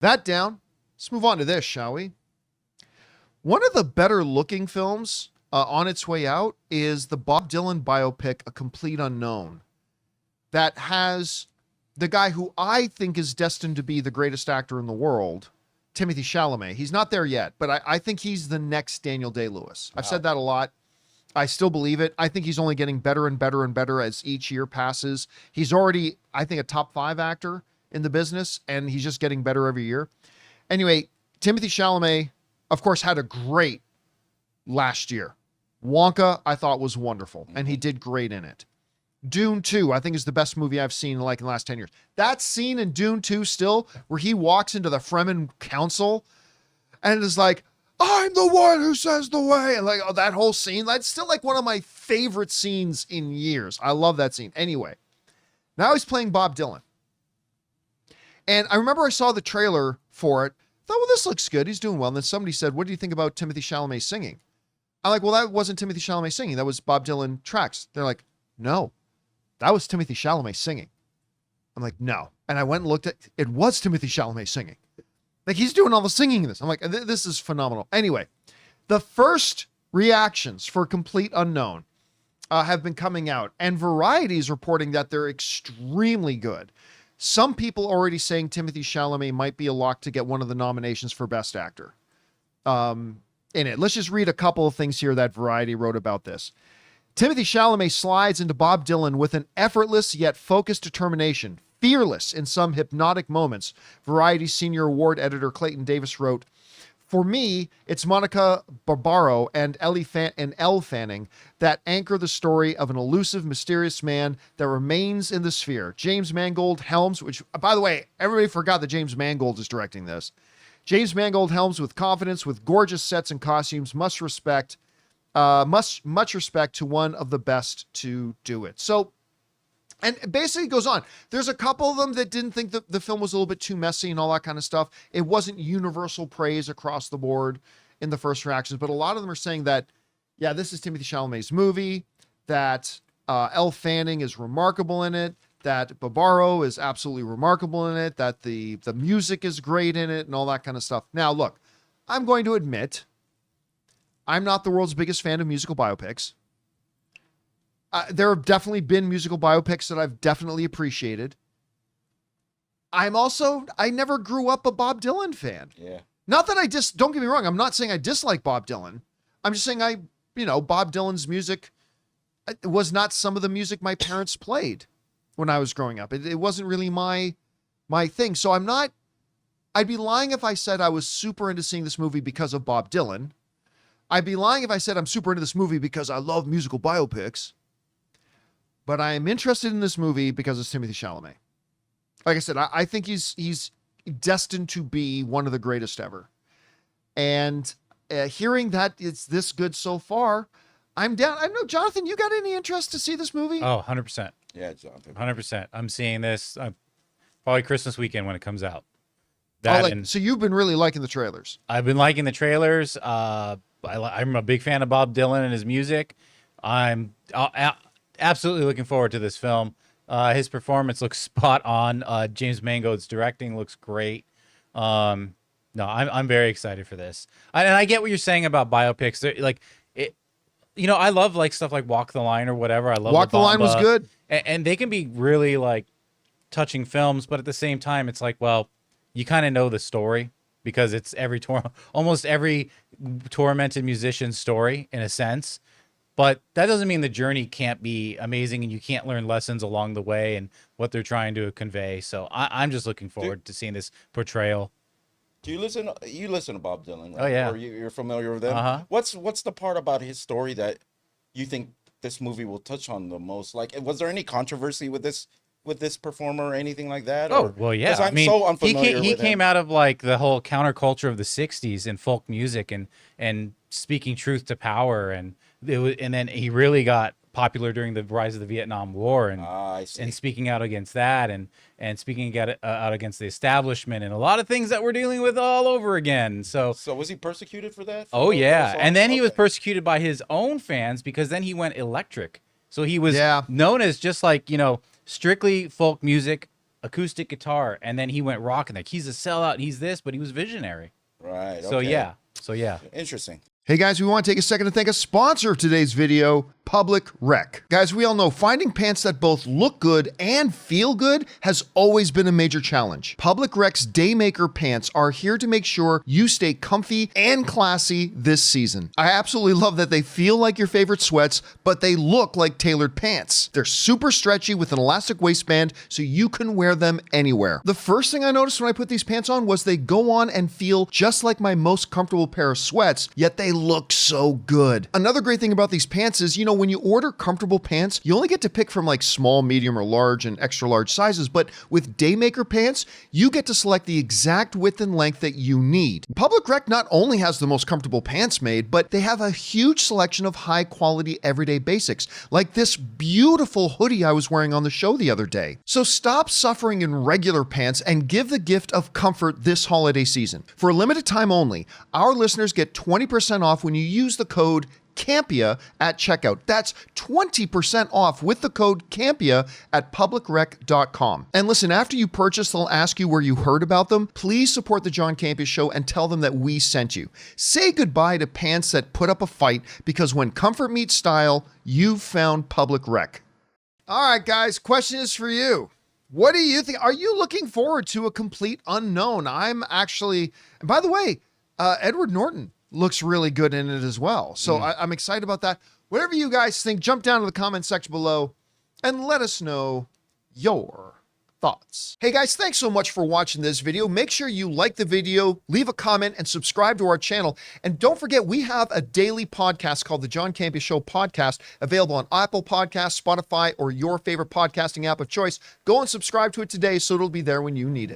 That down. Let's move on to this, shall we? One of the better looking films on its way out is the Bob Dylan biopic, A Complete Unknown, that has the guy who I think is destined to be the greatest actor in the world, Timothée Chalamet. He's not there yet, but I think he's the next Daniel Day-Lewis. I've said that a lot. I still believe it. I think he's only getting better and better and better as each year passes. He's already, I think, a top 5 actor in the business, and he's just getting better every year. Anyway, Timothée Chalamet, of course, had a great last year. Wonka, I thought, was wonderful, and he did great in it. Dune 2, I think, is the best movie I've seen in the last 10 years. That scene in Dune 2 still, where he walks into the Fremen Council and is like, I'm the one who says the way. And that whole scene, that's still one of my favorite scenes in years. I love that scene. Anyway, now he's playing Bob Dylan. And I remember I saw the trailer for it. Thought, well, this looks good. He's doing well. And then somebody said, what do you think about Timothée Chalamet singing? I'm like, well, that wasn't Timothée Chalamet singing. That was Bob Dylan tracks. They're like, no, that was Timothée Chalamet singing. I'm like, no. And I went and looked at it. It was Timothée Chalamet singing. He's doing all the singing in this. I'm like, this is phenomenal. Anyway, the first reactions for Complete Unknown have been coming out, and Variety is reporting that they're extremely good. Some people already saying Timothée Chalamet might be a lock to get one of the nominations for Best Actor in it. Let's just read a couple of things here that Variety wrote about this. Timothée Chalamet slides into Bob Dylan with an effortless yet focused determination, fearless in some hypnotic moments. Variety's senior award editor Clayton Davis wrote, for me, it's Monica Barbaro and Elle Fanning that anchor the story of an elusive, mysterious man that remains in the sphere. James Mangold helms, which, by the way, everybody forgot that James Mangold is directing this. James Mangold helms with confidence, with gorgeous sets and costumes, much respect to one of the best to do it. So, and basically goes on. There's a couple of them that didn't think that the film was a little bit too messy and all that kind of stuff. It wasn't universal praise across the board in the first reactions, but a lot of them are saying that, yeah, this is Timothée Chalamet's movie, that Elle Fanning is remarkable in it, that Barbaro is absolutely remarkable in it, that the music is great in it, and all that kind of stuff. Now, look, I'm going to admit, I'm not the world's biggest fan of musical biopics. There have definitely been musical biopics that I've definitely appreciated. I never grew up a Bob Dylan fan. Yeah. Not that don't get me wrong. I'm not saying I dislike Bob Dylan. I'm just saying Bob Dylan's music was not some of the music my parents played when I was growing up. It wasn't really my thing. So I'd be lying if I said I was super into seeing this movie because of Bob Dylan. I'd be lying if I said I'm super into this movie because I love musical biopics. But I am interested in this movie because it's Timothée Chalamet. Like I said, I think he's destined to be one of the greatest ever. And hearing that it's this good so far, I'm down. I don't know, Jonathan, you got any interest to see this movie? Oh, 100%. Yeah, Jonathan. 100%. I'm seeing this probably Christmas weekend when it comes out. So you've been really liking the trailers. I've been liking the trailers. I'm a big fan of Bob Dylan and his music. I'm absolutely looking forward to this film. His performance looks spot on. James Mangold's directing looks great. No, I'm very excited for this. And I get what you're saying about biopics. I love stuff like Walk the Line or whatever. I love Walk the Line was good. And they can be really touching films, but at the same time, it's you kind of know the story because it's almost every tormented musician's story in a sense. But that doesn't mean the journey can't be amazing and you can't learn lessons along the way and what they're trying to convey. So I'm just looking forward to seeing this portrayal. Do you listen to Bob Dylan, right? Oh, yeah. Or you're familiar with him? Uh-huh. What's the part about his story that you think this movie will touch on the most? Was there any controversy with this performer or anything like that? Oh, well, yeah. I'm so unfamiliar with he him. came out of the whole counterculture of the 60s in folk music and speaking truth to power. And then he really got popular during the rise of the Vietnam War and speaking out against that and speaking out against the establishment and a lot of things that we're dealing with all over again. So was he persecuted for that? Oh, yeah. And then he was persecuted by his own fans because then he went electric. So he was known as just strictly folk music, acoustic guitar, and then he went rock, and like he's a sellout, he's this, but he was visionary. Right. So okay. yeah. Interesting. Hey guys, we want to take a second to thank a sponsor of today's video, Public Rec. Guys, we all know finding pants that both look good and feel good has always been a major challenge. Public Rec's Daymaker pants are here to make sure you stay comfy and classy this season. I absolutely love that they feel like your favorite sweats, but they look like tailored pants. They're super stretchy with an elastic waistband, so you can wear them anywhere. The first thing I noticed when I put these pants on was they go on and feel just like my most comfortable pair of sweats, yet they look so good. Another great thing about these pants is, when you order comfortable pants, you only get to pick from like small, medium, or large and extra large sizes, but with Daymaker pants, you get to select the exact width and length that you need. Public Rec not only has the most comfortable pants made, but they have a huge selection of high quality everyday basics, like this beautiful hoodie I was wearing on the show the other day. So stop suffering in regular pants and give the gift of comfort this holiday season. For a limited time only, our listeners get 20% off when you use the code Campea at checkout. That's 20% off with the code Campea at publicrec.com. And listen, after you purchase, they'll ask you where you heard about them. Please support the John Campea Show and tell them that we sent you. Say goodbye to pants that put up a fight, because when comfort meets style, you've found Public Rec. All right, guys, question is for you. What do you think? Are you looking forward to A Complete Unknown? I'm actually, and by the way, Edward Norton looks really good in it as well. So I'm excited about that. Whatever you guys think, jump down to the comment section below and let us know your thoughts. Hey guys, thanks so much for watching this video. Make sure you like the video, leave a comment, and subscribe to our channel. And don't forget, we have a daily podcast called the John Campea Show Podcast, available on Apple Podcasts, Spotify, or your favorite podcasting app of choice. Go and subscribe to it today so it'll be there when you need it.